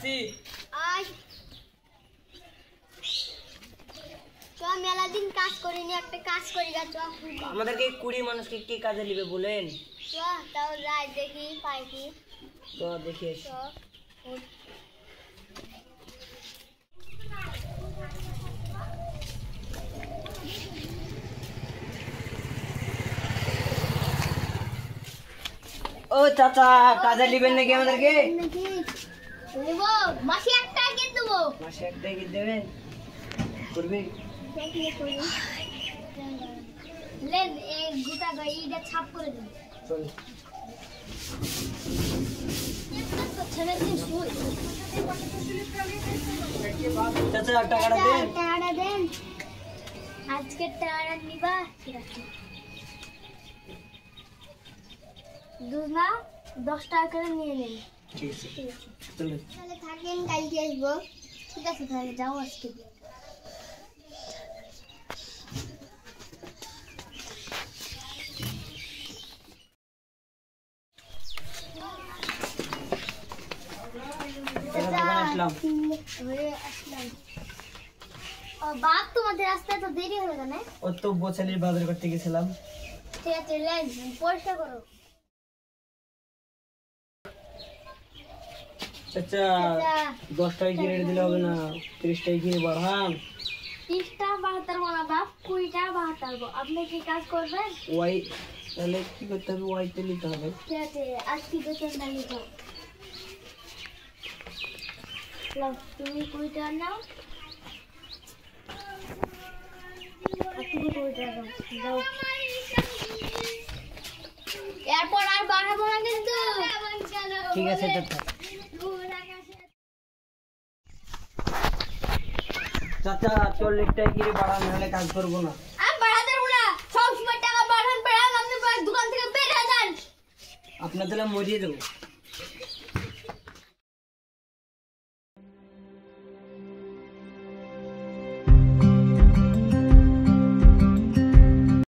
আসছি। আয় চ মেলা দিন কাজ করিনি, একটা কাজ করি গা চ। আমাদেরকে 20 মানুষকে কি কাজে নিবে বলেন? চ তাও যাই দেখি পাই কি। তো দেখি চ ও চাচা কাজে নিবেন নাকি আমাদেরকে? নাকি নেব মাসে একটা কিনে দেবো। মাসে একটাই কি দেবেন? করবে দেখি করি লেন এই গোটা গাইটা ছাপ করে দিন। চল ছেড়ে দিন শুই। চাচা টাকাটা দেন। টাকাটা দেন, আজকে টাকাটা নিবা। ঠিক আছে দুনা 10 টাকা করে নিয়ে নেন। ঠিক আছে চল। তাহলে থাকেন, কালকে আসবো। ঠিক আছে তাহলে যাও আজকে। আসলাম। বাপ তোমাদের রাস্তায় তো দেরি হলো কেন? ও তো বছরের বাজার করতে গেছিলাম। ঠিক আছে লেন পরিষ্কার করো। চাচা 10 টাকা কিনে দিলে হবে না, 30 টাকা কিনে বাড়ান। 30 টাকা বাড়াতে পারবো না বাপ, 20 টাকা বাড়াতে পারবো। আপনি কি কাজ করবেন? ওয়াই তাহলে কি করতে হবে? ওয়াইতে নিতে হবে। ঠিক আছে আজকে বেতন না নিতে হবে। তুমি 20 টাকা নাও, আর তুমি 20 টাকা দাও। যাও এরপর আর বাড়াবো না কিন্তু। ঠিক আছে চাচা। চাচা 40 টাকা কিনে বাড়ান, নাহলে কাজ করবো না। আমি বাড়াতে পারবো না, সব সময় টাকা বাড়ান, আপনি দোকান থেকে বের হয়ে যান। আপনার তাহলে মরিয়ে দেবো।